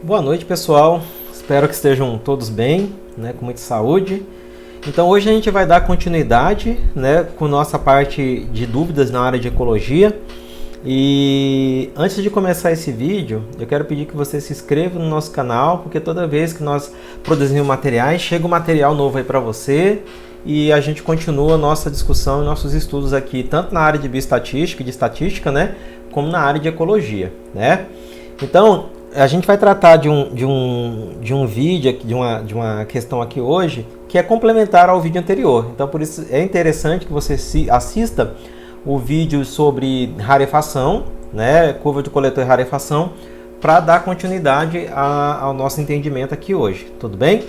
Boa noite, pessoal. Espero que estejam todos bem, com muita saúde. Então hoje a gente vai dar continuidade, com nossa parte de dúvidas na área de ecologia. E antes de começar esse vídeo, eu quero pedir que você se inscreva no nosso canal, porque toda vez que nós produzimos materiais, chega um material novo aí para você e a gente continua a nossa discussão e nossos estudos aqui, tanto na área de bioestatística e de estatística, como na área de ecologia, Então, a gente vai tratar de um vídeo, de uma questão aqui hoje, que é complementar ao vídeo anterior. Então, por isso é interessante que você assista o vídeo sobre rarefação, curva de coletor e rarefação, para dar continuidade ao nosso entendimento aqui hoje, tudo bem?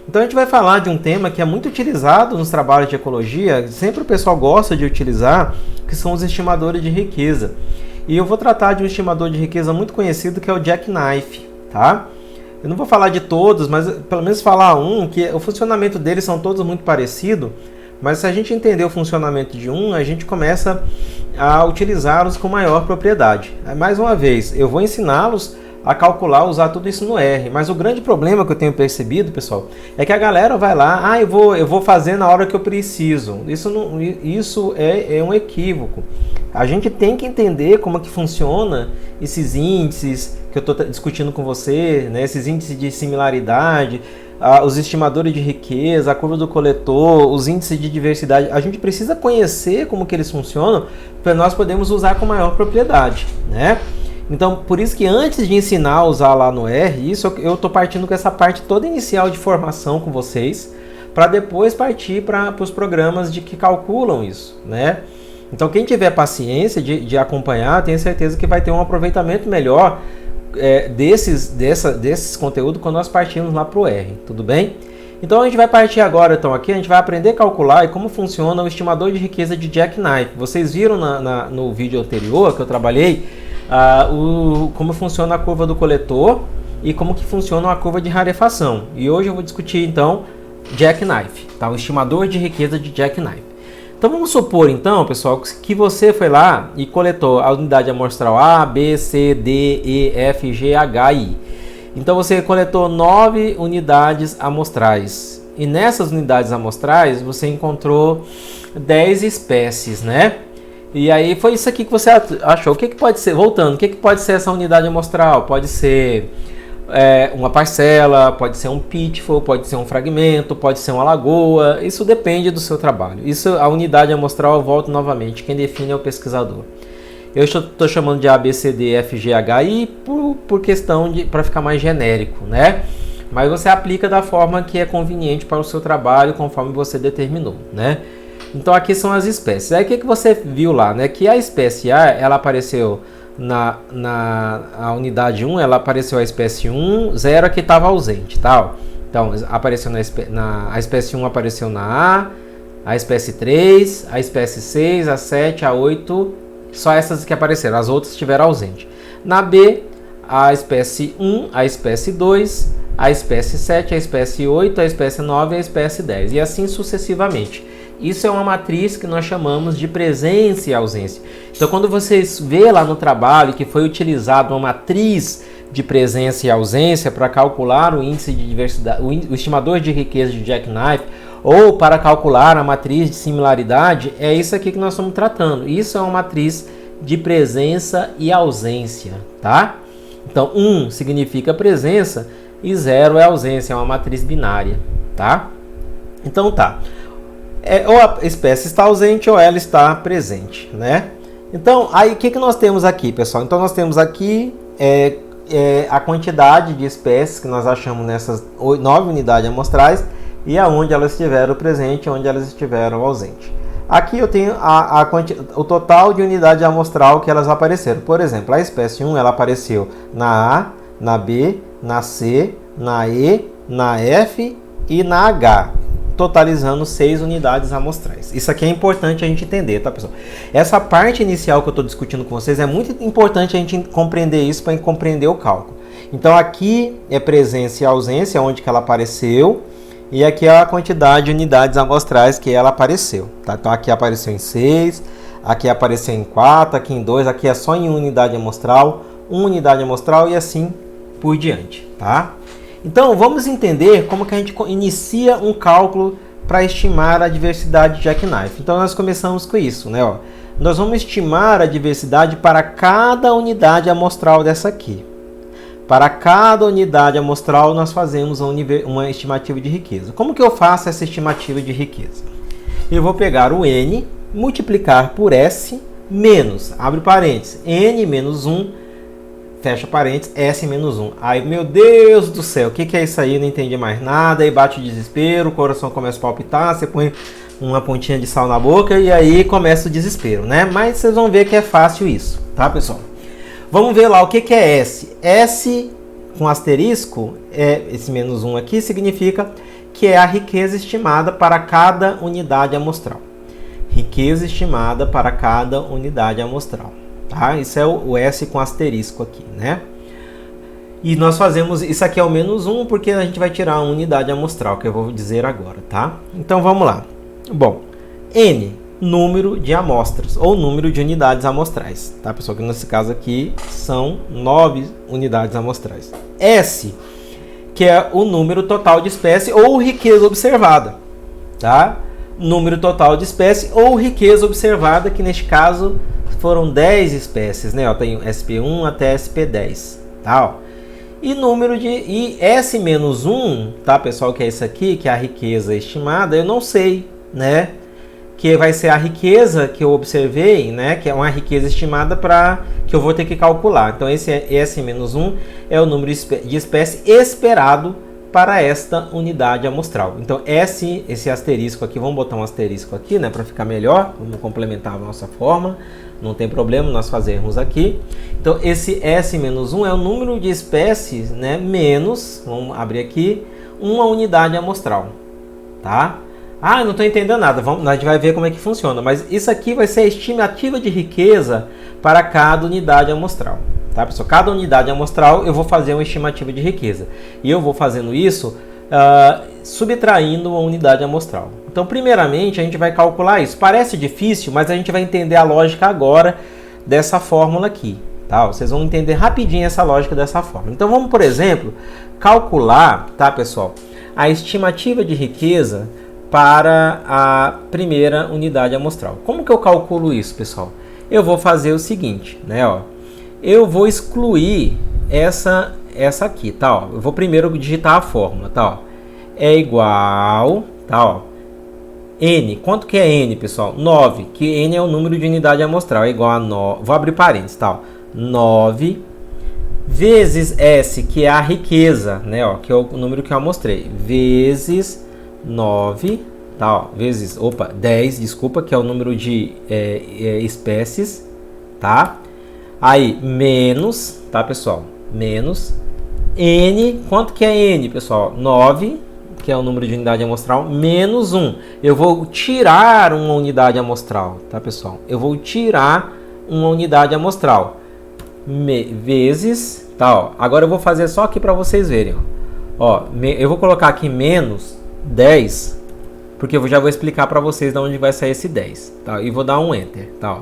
Então, a gente vai falar de um tema que é muito utilizado nos trabalhos de ecologia, sempre o pessoal gosta de utilizar, que são os estimadores de riqueza. E eu vou tratar de um estimador de riqueza muito conhecido, que é o Jackknife, tá? Eu não vou falar de todos, mas pelo menos falar um, que o funcionamento deles são todos muito parecidos, mas se a gente entender o funcionamento de um, a gente começa a utilizá-los com maior propriedade. Mais uma vez, eu vou ensiná-los a calcular, usar tudo isso no R, mas o grande problema que eu tenho percebido, pessoal, é que a galera vai lá, eu vou fazer na hora que eu preciso. Isso é um equívoco. A gente tem que entender como é que funciona esses índices que eu estou discutindo com você, esses índices de similaridade, os estimadores de riqueza, a curva do coletor, os índices de diversidade. A gente precisa conhecer como que eles funcionam para nós podermos usar com maior propriedade, Então, por isso que antes de ensinar a usar lá no R, eu estou partindo com essa parte toda inicial de formação com vocês, para depois partir para os programas que calculam isso, Então, quem tiver paciência de acompanhar, tenho certeza que vai ter um aproveitamento melhor desses conteúdos quando nós partimos lá para o R, tudo bem? Então, a gente vai partir agora, aqui a gente vai aprender a calcular e como funciona o estimador de riqueza de Jackknife. Vocês viram no vídeo anterior que eu trabalhei como funciona a curva do coletor e como que funciona a curva de rarefação. E hoje eu vou discutir, então, Jackknife, tá? O estimador de riqueza de Jackknife. Então vamos supor, então, pessoal, que você foi lá e coletou a unidade amostral A, B, C, D, E, F, G, H, I. Então você coletou 9 unidades amostrais. E nessas unidades amostrais você encontrou 10 espécies, E aí foi isso aqui que você achou. O que pode ser, voltando, o que pode ser essa unidade amostral? Pode ser uma parcela, pode ser um pitfall, pode ser um fragmento, pode ser uma lagoa. Isso depende do seu trabalho. A unidade amostral, eu volto novamente, quem define é o pesquisador. Eu estou chamando de A, B, C, D, F, G, H, I por questão para ficar mais genérico, Mas você aplica da forma que é conveniente para o seu trabalho, conforme você determinou, Então aqui são as espécies. Aí o que você viu lá, Que a espécie A, ela apareceu na unidade 1, ela apareceu a espécie 1, 0 aqui estava ausente, tal. Então apareceu a espécie 1 apareceu na A espécie 3, a espécie 6, a 7, a 8, só essas que apareceram, as outras estiveram ausentes. Na B, a espécie 1, a espécie 2, a espécie 7, a espécie 8, a espécie 9 e a espécie 10, e assim sucessivamente. Isso é uma matriz que nós chamamos de presença e ausência. Então, quando vocês vê lá no trabalho que foi utilizado uma matriz de presença e ausência para calcular o índice de diversidade, o estimador de riqueza de Jackknife, ou para calcular a matriz de similaridade, é isso aqui que nós estamos tratando. Isso é uma matriz de presença e ausência, tá? Então, 1 significa presença e 0 é ausência, é uma matriz binária, tá? Então, tá. Ou a espécie está ausente ou ela está presente, Então, aí o que nós temos aqui, pessoal? Então, nós temos aqui a quantidade de espécies que nós achamos nessas 9 unidades amostrais e aonde elas estiveram presentes e onde elas estiveram ausentes. Aqui eu tenho o total de unidade amostral que elas apareceram. Por exemplo, a espécie 1 ela apareceu na A, na B, na C, na E, na F e na H. Totalizando 6 unidades amostrais. Isso aqui é importante a gente entender, tá, pessoal? Essa parte inicial que eu estou discutindo com vocês é muito importante a gente compreender isso para compreender o cálculo. Então aqui é presença e ausência, onde que ela apareceu, e aqui é a quantidade de unidades amostrais que ela apareceu, tá? Então aqui apareceu em 6, aqui apareceu em 4, aqui em 2, aqui é só em 1 unidade amostral, 1 unidade amostral e assim por diante, tá? Então, vamos entender como que a gente inicia um cálculo para estimar a diversidade de jackknife. Então, nós começamos com isso, né? Ó, nós vamos estimar a diversidade para cada unidade amostral dessa aqui. Para cada unidade amostral, nós fazemos uma estimativa de riqueza. Como que eu faço essa estimativa de riqueza? Eu vou pegar o N, multiplicar por S, menos, abre parênteses, N menos 1, fecha parênteses, S menos 1. Aí, meu Deus do céu, o que é isso aí? Não entendi mais nada, aí bate o desespero, o coração começa a palpitar, você põe uma pontinha de sal na boca e aí começa o desespero, né? Mas vocês vão ver que é fácil isso, tá, pessoal? Vamos ver lá o que é S. S com asterisco, esse menos 1 aqui, significa que é a riqueza estimada para cada unidade amostral. Riqueza estimada para cada unidade amostral. Tá? Isso é o S com asterisco aqui, né? E nós fazemos, isso aqui é o menos 1 porque a gente vai tirar a unidade amostral, que eu vou dizer agora, tá? Então vamos lá. Bom, N, número de amostras, ou número de unidades amostrais, tá, pessoal? Que nesse caso aqui são 9 unidades amostrais. S, que é o número total de espécie ou riqueza observada, tá? Número total de espécie ou riqueza observada, que neste caso foram 10 espécies, né? Ó, tem SP1 até SP10, tá? Ó. E número de S-1, tá, pessoal, que é isso aqui, que é a riqueza estimada, eu não sei, né? Que vai ser a riqueza que eu observei, né? Que é uma riqueza estimada que eu vou ter que calcular. Então, esse S-1 é o número de espécie esperado para esta unidade amostral. Então, esse asterisco aqui, vamos botar um asterisco aqui, né? Para ficar melhor, vamos complementar a nossa forma. Não tem problema nós fazermos aqui. Então, esse S-1 é o número de espécies, né? Menos, vamos abrir aqui, uma unidade amostral, tá? Ah, não estou entendendo nada. A gente vai ver como é que funciona. Mas isso aqui vai ser a estimativa de riqueza para cada unidade amostral. Tá, pessoal? Cada unidade amostral eu vou fazer uma estimativa de riqueza. E eu vou fazendo isso subtraindo uma unidade amostral. Então, primeiramente, a gente vai calcular isso. Parece difícil, mas a gente vai entender a lógica agora dessa fórmula aqui. Tá? Vocês vão entender rapidinho essa lógica dessa fórmula. Então, vamos, por exemplo, calcular, tá, pessoal, a estimativa de riqueza para a primeira unidade amostral. Como que eu calculo isso, pessoal? Eu vou fazer o seguinte, né? Ó, eu vou excluir essa aqui, tá? Ó, eu vou primeiro digitar a fórmula, tá? Ó, é igual, tá? Ó, N, quanto que é N, pessoal? 9, que N é o número de unidade amostral, é igual a 9, vou abrir parênteses, tá? Ó, 9 vezes S, que é a riqueza, né? Ó, que é o número que eu mostrei, vezes 9, tá, ó, vezes, 10, desculpa, que é o número de espécies, tá? Aí, menos, tá, pessoal? Menos N, quanto que é N, pessoal? 9, que é o número de unidade amostral, menos 1. Eu vou tirar uma unidade amostral, tá, pessoal? Eu vou tirar uma unidade amostral, vezes, tá, ó. Agora eu vou fazer só aqui para vocês verem, ó. Eu vou colocar aqui menos 10, porque eu já vou explicar para vocês de onde vai sair esse 10, tá? E vou dar um enter, tá?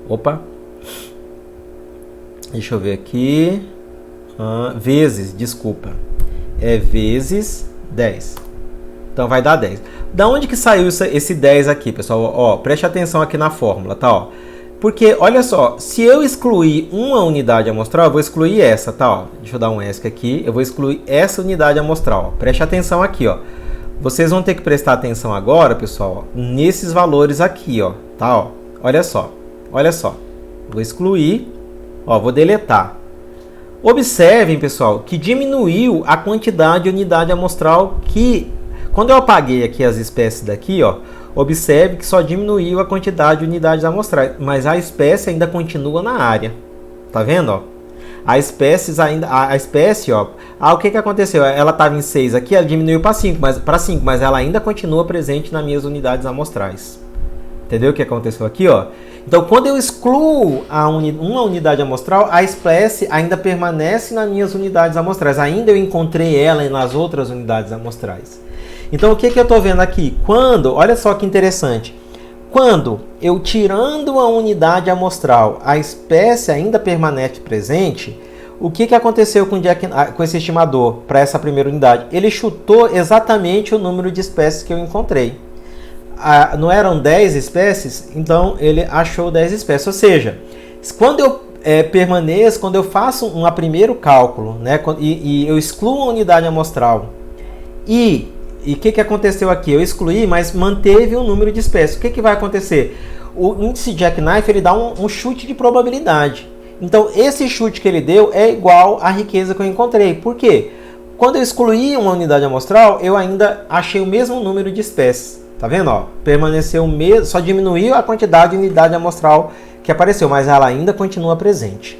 Ó. Opa, deixa eu ver aqui, vezes, desculpa, é vezes 10, então vai dar 10. Da onde que saiu esse 10 aqui, pessoal? Ó, preste atenção aqui na fórmula, tá? Ó, porque, olha só, se eu excluir uma unidade amostral, eu vou excluir essa, tá? Ó, deixa eu dar um ESC aqui, eu vou excluir essa unidade amostral, ó. Preste atenção aqui, ó. Vocês vão ter que prestar atenção agora, pessoal, ó, nesses valores aqui, ó, tá? Ó, olha só, vou excluir, ó, vou deletar. Observem, pessoal, que diminuiu a quantidade de unidade amostral que, quando eu apaguei aqui as espécies daqui, ó, observe que só diminuiu a quantidade de unidades amostrais, mas a espécie ainda continua na área, tá vendo, ó? A espécie, ó, o que aconteceu? Ela estava em 6 aqui, ela diminuiu para 5, mas ela ainda continua presente nas minhas unidades amostrais. Entendeu o que aconteceu aqui, ó? Então, quando eu excluo uma unidade amostral, a espécie ainda permanece nas minhas unidades amostrais. Ainda eu encontrei ela nas outras unidades amostrais. Então, o que eu estou vendo aqui? Olha só que interessante. Quando eu tirando a unidade amostral, a espécie ainda permanece presente, O que aconteceu com esse estimador para essa primeira unidade? Ele chutou exatamente o número de espécies que eu encontrei. Não eram 10 espécies? Então ele achou 10 espécies. Ou seja, quando eu quando eu faço um primeiro cálculo, né, e eu excluo a unidade amostral, e o que aconteceu aqui? Eu excluí, mas manteve o número de espécies. O que vai acontecer? O índice Jackknife ele dá um chute de probabilidade. Então, esse chute que ele deu é igual à riqueza que eu encontrei. Por quê? Quando eu excluí uma unidade amostral, eu ainda achei o mesmo número de espécies. Tá vendo? Ó, permaneceu o mesmo, só diminuiu a quantidade de unidade amostral que apareceu, mas ela ainda continua presente.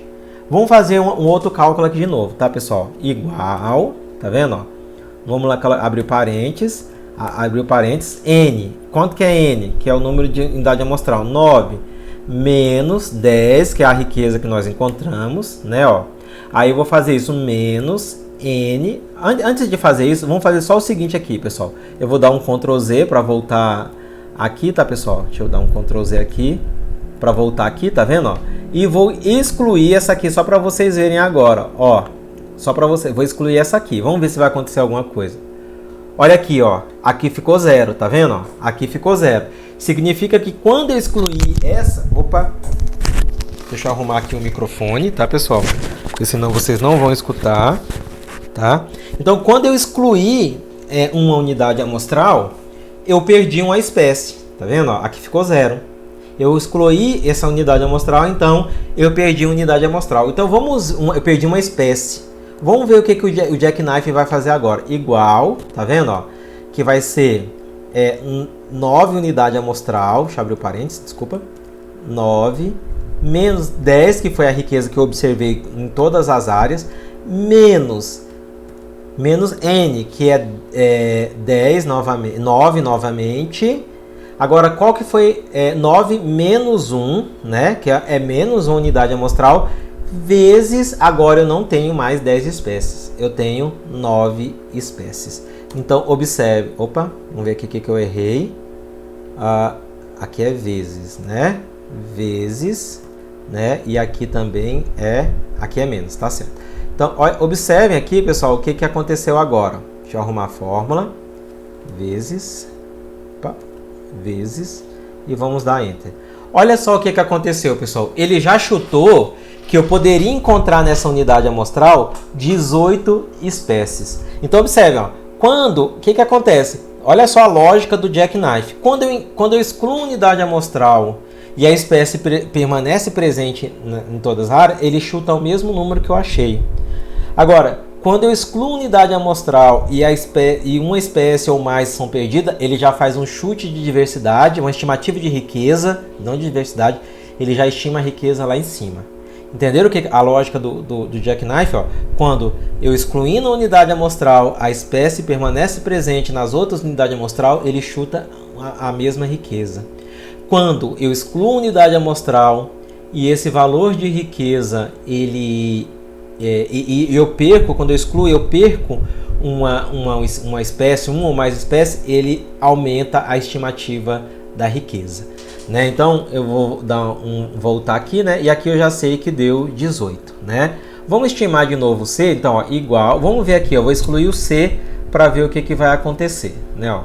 Vamos fazer um outro cálculo aqui de novo, tá, pessoal? Igual, tá vendo? Ó? Vamos lá, abrir parênteses, N. Quanto que é N? Que é o número de unidade amostral, 9. Menos 10, que é a riqueza que nós encontramos, né? Ó. Aí eu vou fazer isso, menos N. Antes de fazer isso, vamos fazer só o seguinte aqui, pessoal. Eu vou dar um Ctrl Z para voltar aqui, tá, pessoal? Deixa eu dar um Ctrl Z aqui para voltar aqui, tá vendo? Ó? E vou excluir essa aqui só para vocês verem agora, ó. Só para vocês, vou excluir essa aqui. Vamos ver se vai acontecer alguma coisa. Olha aqui, ó. Aqui ficou 0, tá vendo? Ó? Aqui ficou 0. Significa que quando eu excluir essa... Opa! Deixa eu arrumar aqui o microfone, tá, pessoal? Porque senão vocês não vão escutar, tá? Então, quando eu excluir uma unidade amostral, eu perdi uma espécie, tá vendo? Ó, aqui ficou 0. Eu excluí essa unidade amostral, então eu perdi uma unidade amostral. Então, eu perdi uma espécie. Vamos ver o que o Jackknife vai fazer agora. Igual, tá vendo? Ó, que vai ser 9 unidade amostral, deixa eu abrir o parênteses, desculpa. 9, menos 10, que foi a riqueza que eu observei em todas as áreas, menos N, que é 10 novamente, 9 novamente. Agora, qual que foi 9 menos 1, né? Que é menos uma unidade amostral, vezes, agora eu não tenho mais 10 espécies, eu tenho 9 espécies. Então, observe, opa, vamos ver aqui o que eu errei. Aqui é vezes, né? Vezes, né? E aqui também aqui é menos, tá certo? Então, observem aqui, pessoal, o que aconteceu agora. Deixa eu arrumar a fórmula. Vezes, opa, vezes, e vamos dar Enter. Olha só o que aconteceu, pessoal. Ele já chutou que eu poderia encontrar nessa unidade amostral 18 espécies. Então, observe, ó, o que acontece? Olha só a lógica do Jackknife. Quando eu excluo a unidade amostral e a espécie permanece presente em todas as áreas, ele chuta o mesmo número que eu achei. Agora, quando eu excluo a unidade amostral e uma espécie ou mais são perdidas, ele já faz um chute de diversidade, uma estimativa de riqueza, não de diversidade, ele já estima a riqueza lá em cima. Entenderam a lógica do Jackknife? Ó? Quando eu excluindo a unidade amostral, a espécie permanece presente nas outras unidades amostral, ele chuta a mesma riqueza. Quando eu excluo a unidade amostral e esse valor de riqueza, eu perco, quando eu excluo, eu perco uma espécie, uma ou mais espécies, ele aumenta a estimativa da riqueza. Né? Então eu vou voltar aqui, né? E aqui eu já sei que deu 18, né? Vamos estimar de novo o C, então ó, igual, vamos ver aqui, eu vou excluir o C para ver o que vai acontecer, né? Ó,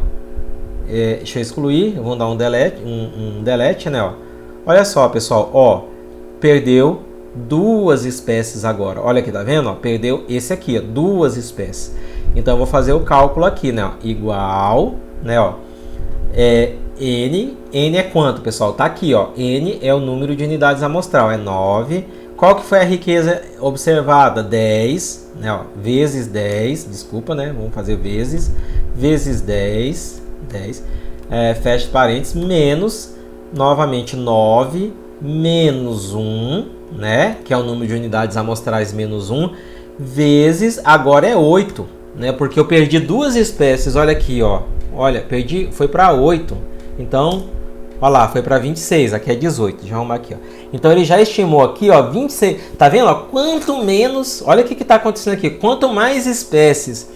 deixa eu excluir, eu vou dar um delete, né? Ó, olha só, pessoal, ó, perdeu 2 espécies agora, olha aqui, tá vendo? Ó, perdeu esse aqui, ó, 2 espécies. Então eu vou fazer o cálculo aqui, né? Ó, igual, né? Ó, N é quanto, pessoal? Tá aqui, ó. N é o número de unidades amostral, é 9. Qual que foi a riqueza observada? 10, né? Ó, vezes 10, desculpa, né? Vamos fazer vezes 10, fecha parênteses, menos, novamente 9, menos 1, né? Que é o número de unidades amostrais menos 1, vezes, agora é 8, né? Porque eu perdi 2 espécies, olha aqui, ó. Olha, foi para 8. Então, olha lá, foi para 26, aqui é 18, deixa eu arrumar aqui, ó. Então ele já estimou aqui, ó, 26, tá vendo, ó, quanto menos, olha o que está acontecendo aqui, quanto mais espécies,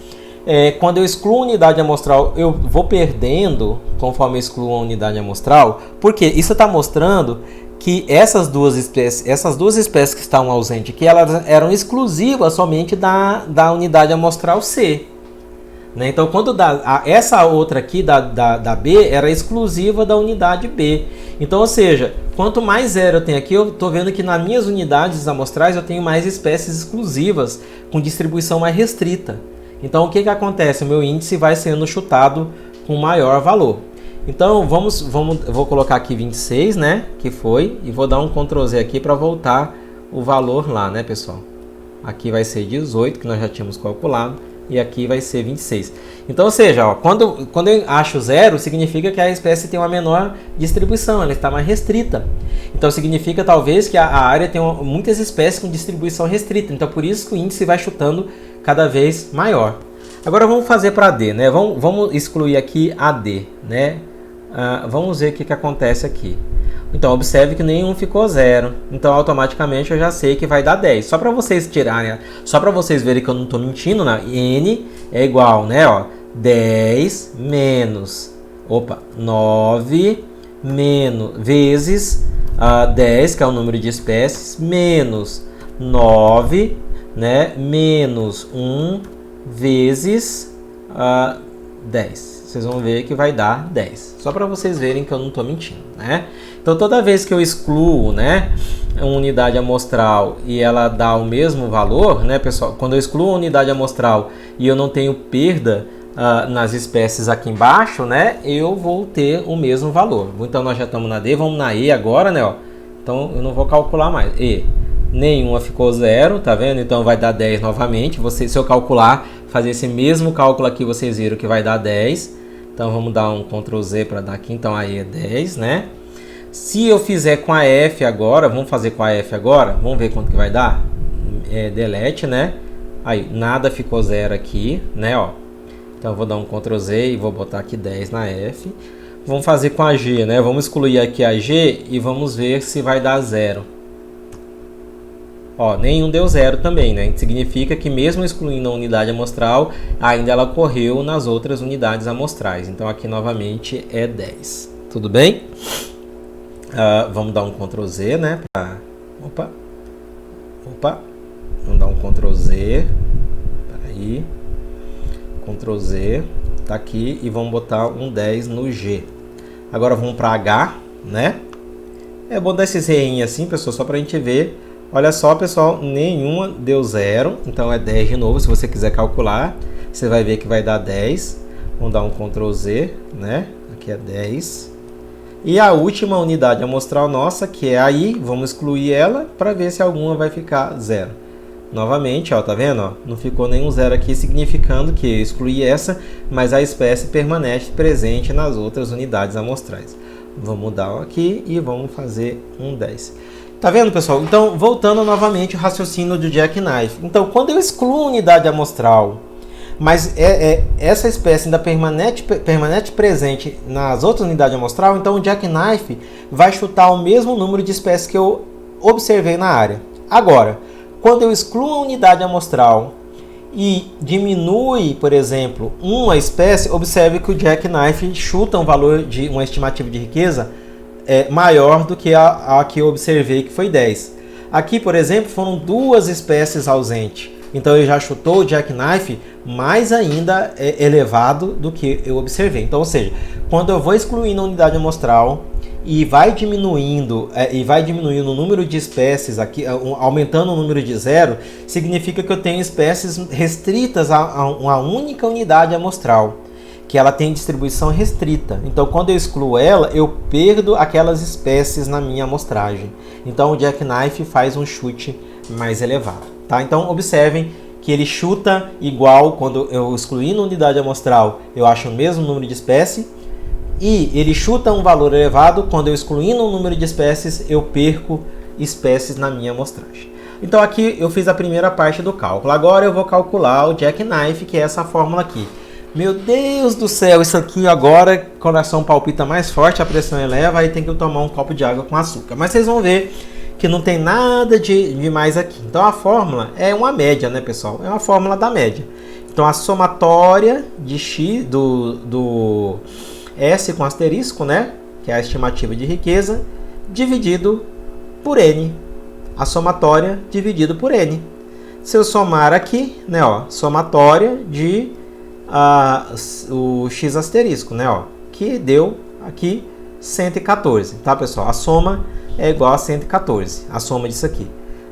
quando eu excluo a unidade amostral, eu vou perdendo, conforme eu excluo a unidade amostral, porque isso está mostrando que essas duas espécies que estavam ausentes aqui, elas eram exclusivas somente da unidade amostral C. Né? Então, quando essa outra aqui da B era exclusiva da unidade B. Então, ou seja, quanto mais zero eu tenho aqui, eu estou vendo que nas minhas unidades amostrais eu tenho mais espécies exclusivas com distribuição mais restrita. Então, o que acontece? O meu índice vai sendo chutado com maior valor. Então, vou colocar aqui 26, né? Que foi, e vou dar um Ctrl Z aqui para voltar o valor lá, né, pessoal? Aqui vai ser 18, que nós já tínhamos calculado, e aqui vai ser 26. Então, ou seja, ó, quando eu acho zero, significa que a espécie tem uma menor distribuição, ela está mais restrita. Então, significa talvez que a área tem muitas espécies com distribuição restrita. Então, por isso que o índice vai chutando cada vez maior. Agora, vamos fazer para D, né? Vamos excluir aqui a D, né? Vamos ver o que acontece aqui. Então, observe que nenhum ficou zero. Então, automaticamente eu já sei que vai dar 10. Só para vocês tirarem, só para vocês verem que eu não estou mentindo, né? N é igual, né? Ó, 10 menos 9 vezes 10, que é o número de espécies, menos 9, né? Menos 1 vezes 10. Vocês vão ver que vai dar 10. Só para vocês verem que eu não estou mentindo, né? Então, toda vez que eu excluo, né, uma unidade amostral e ela dá o mesmo valor, né, pessoal? Quando eu excluo a unidade amostral e eu não tenho perda nas espécies aqui embaixo, né, eu vou ter o mesmo valor. Então, nós já estamos na D, vamos na E agora, né? Ó. Então, eu não vou calcular mais. E, nenhuma ficou zero, tá vendo? Então, vai dar 10 novamente. Se eu calcular, fazer esse mesmo cálculo aqui, vocês viram que vai dar 10. Então, vamos dar um Ctrl Z para dar aqui. Então, aí é 10, né? Se eu fizer com a F agora, vamos fazer com a F agora, vamos ver quanto que vai dar. Delete, né? Aí, nada ficou zero aqui, né? Ó. Então, eu vou dar um Ctrl Z e vou botar aqui 10 na F. Vamos fazer com a G, né? Vamos excluir aqui a G e vamos ver se vai dar zero. Ó, nenhum deu zero também, né? Significa que mesmo excluindo a unidade amostral, ainda ela correu nas outras unidades amostrais. Então, aqui novamente é 10. Tudo bem? Vamos dar um Ctrl Z, né? Opa. Vamos dar um Ctrl Z. Peraí. Ctrl Z. Tá aqui. E vamos botar um 10 no G. Agora vamos para H, né? É bom dar esse zerinho assim, pessoal, só para a gente ver. Olha só, pessoal, nenhuma deu zero. Então é 10 de novo. Se você quiser calcular, você vai ver que vai dar 10. Vamos dar um Ctrl Z, né? Aqui é 10. E a última unidade amostral nossa, que é a I, vamos excluir ela para ver se alguma vai ficar zero. Novamente, ó, tá vendo? Ó, não ficou nenhum zero aqui, significando que eu excluí essa, mas a espécie permanece presente nas outras unidades amostrais. Vamos mudar aqui e vamos fazer um 10. Tá vendo, pessoal? Então, voltando novamente ao raciocínio do jackknife. Então, quando eu excluo a unidade amostral, mas essa espécie ainda permanece presente nas outras unidades amostral, então o jackknife vai chutar o mesmo número de espécies que eu observei na área. Agora, quando eu excluo a unidade amostral e diminui, por exemplo, uma espécie, observe que o jackknife chuta um valor de uma estimativa de riqueza maior do que a que eu observei, que foi 10. Aqui, por exemplo, foram duas espécies ausentes. Então, ele já chutou o jackknife mais ainda elevado do que eu observei. Então, ou seja, quando eu vou excluindo a unidade amostral e vai diminuindo o número de espécies aqui, aumentando o número de zero, significa que eu tenho espécies restritas a uma única unidade amostral, que ela tem distribuição restrita. Então, quando eu excluo ela, eu perdo aquelas espécies na minha amostragem. Então, o jackknife faz um chute mais elevado. Tá? Então, observem que ele chuta igual quando eu excluir na unidade amostral, eu acho o mesmo número de espécies. E ele chuta um valor elevado quando eu excluindo um número de espécies, eu perco espécies na minha amostragem. Então, aqui eu fiz a primeira parte do cálculo. Agora eu vou calcular o jackknife, que é essa fórmula aqui. Meu Deus do céu, isso aqui agora, o coração palpita mais forte, a pressão eleva, aí tem que tomar um copo de água com açúcar. Mas vocês vão ver que não tem nada de mais aqui. Então, a fórmula é uma média, né, pessoal? É uma fórmula da média. Então, a somatória de x do S com asterisco, né, que é a estimativa de riqueza, dividido por n. A somatória dividido por n. Se eu somar aqui, né, ó, somatória de o x asterisco, né, ó, que deu aqui 114, tá, pessoal? A soma é igual a 114. A soma disso aqui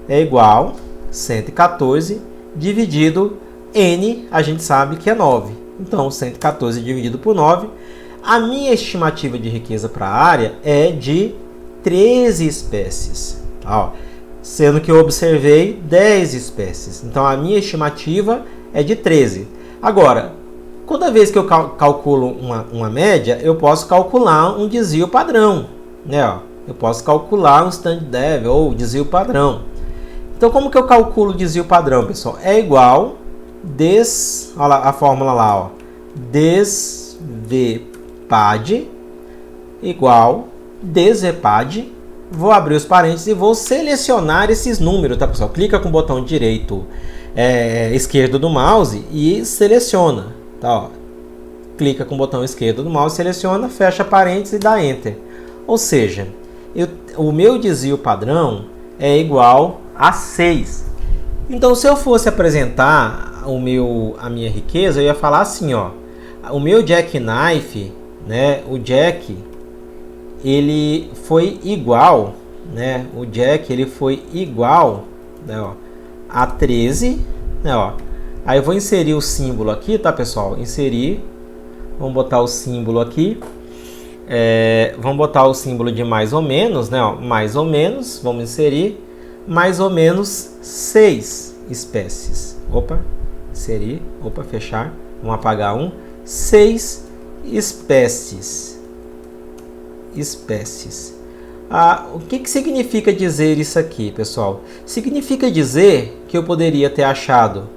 é igual a 114 dividido n, a gente sabe que é 9. Então, 114 dividido por 9, a minha estimativa de riqueza para a área é de 13 espécies, tá, ó, sendo que eu observei 10 espécies. Então, a minha estimativa é de 13. Agora, toda vez que eu calculo uma média, eu posso calcular um desvio padrão, né, ó. Eu posso calcular um standard deviation ou desvio padrão. Então, como que eu calculo o desvio padrão, pessoal? É igual olha lá, a fórmula lá, ó, desvpad igual desvpad. Vou abrir os parênteses e vou selecionar esses números, tá, pessoal? Clica com o botão direito esquerdo do mouse e seleciona, tá, ó. Clica com o botão esquerdo do mouse, seleciona, fecha parênteses e dá Enter. Ou seja, o meu desvio padrão é igual a 6. Então, se eu fosse apresentar a minha riqueza, eu ia falar assim, ó, o meu jackknife, né, o jack, ele foi igual, né, o jack, ele foi igual, né, ó, a 13, né, ó. Aí eu vou inserir o símbolo aqui, tá, pessoal? Inserir, vamos botar o símbolo aqui, vamos botar o símbolo de mais ou menos, né, ó, mais ou menos, vamos inserir mais ou menos 6 espécies. Opa, inserir, opa, fechar, vamos apagar 6 espécies. O que significa dizer isso aqui, pessoal? Significa dizer que eu poderia ter achado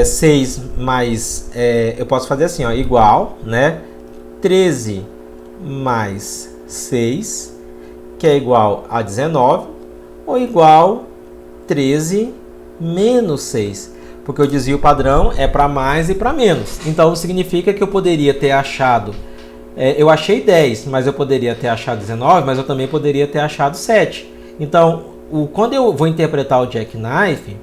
6 mais, eu posso fazer assim, ó, igual, né, 13 mais 6, que é igual a 19, ou igual 13 menos 6, porque o desvio padrão é para mais e para menos. Então, significa que eu poderia ter achado, eu achei 10, mas eu poderia ter achado 19, mas eu também poderia ter achado 7. Então, quando eu vou interpretar o jackknife,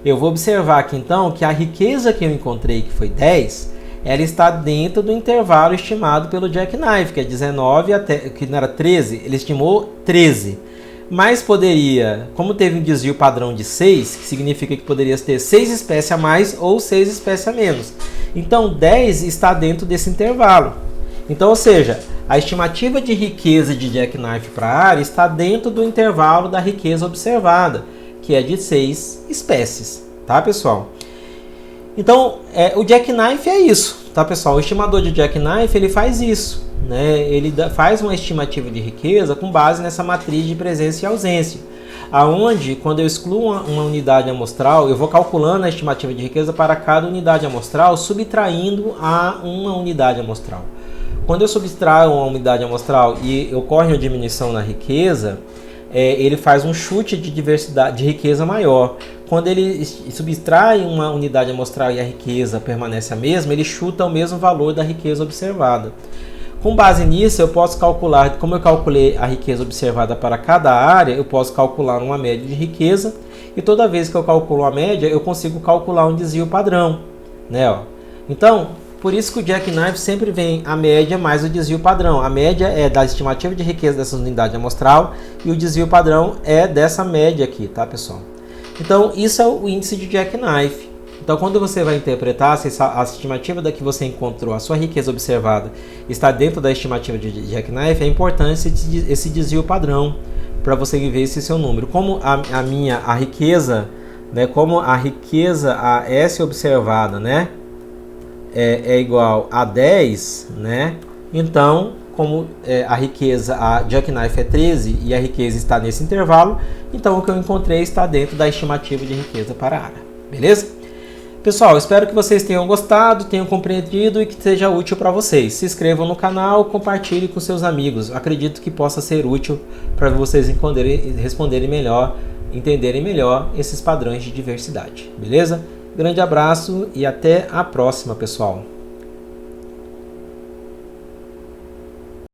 eu vou observar aqui, então, que a riqueza que eu encontrei, que foi 10, ela está dentro do intervalo estimado pelo jackknife, que é 19 até, que não era 13, ele estimou 13. Mas poderia, como teve um desvio padrão de 6, que significa que poderia ter 6 espécies a mais ou 6 espécies a menos. Então, 10 está dentro desse intervalo. Então, ou seja, a estimativa de riqueza de jackknife para a área está dentro do intervalo da riqueza observada, que é de 6 espécies, tá, pessoal? Então, o jackknife é isso, tá, pessoal? O estimador de jackknife, ele faz isso, né? Ele faz uma estimativa de riqueza com base nessa matriz de presença e ausência, aonde, quando eu excluo uma unidade amostral, eu vou calculando a estimativa de riqueza para cada unidade amostral, subtraindo a uma unidade amostral. Quando eu subtraio uma unidade amostral e ocorre uma diminuição na riqueza, ele faz um chute de diversidade, de riqueza maior. Quando ele subtrai uma unidade amostral e a riqueza permanece a mesma, ele chuta o mesmo valor da riqueza observada. Com base nisso, eu posso calcular, como eu calculei a riqueza observada para cada área, eu posso calcular uma média de riqueza, e toda vez que eu calculo a média, eu consigo calcular um desvio padrão, né, ó. Então, por isso que o jackknife sempre vem a média mais o desvio padrão. A média é da estimativa de riqueza dessa unidade amostral e o desvio padrão é dessa média aqui, tá, pessoal? Então, isso é o índice de jackknife. Então, quando você vai interpretar se a estimativa da que você encontrou, a sua riqueza observada, está dentro da estimativa de jackknife, é importante esse desvio padrão para você ver esse seu número. Como a riqueza, né, como a riqueza, a S observada, né, é igual a 10, né? Então, como a riqueza, a jackknife é 13 e a riqueza está nesse intervalo, então o que eu encontrei está dentro da estimativa de riqueza para a área. Beleza? Pessoal, espero que vocês tenham gostado, tenham compreendido e que seja útil para vocês. Se inscrevam no canal, compartilhe com seus amigos. Acredito que possa ser útil para vocês responderem melhor, entenderem melhor esses padrões de diversidade. Beleza? Grande abraço e até a próxima, pessoal!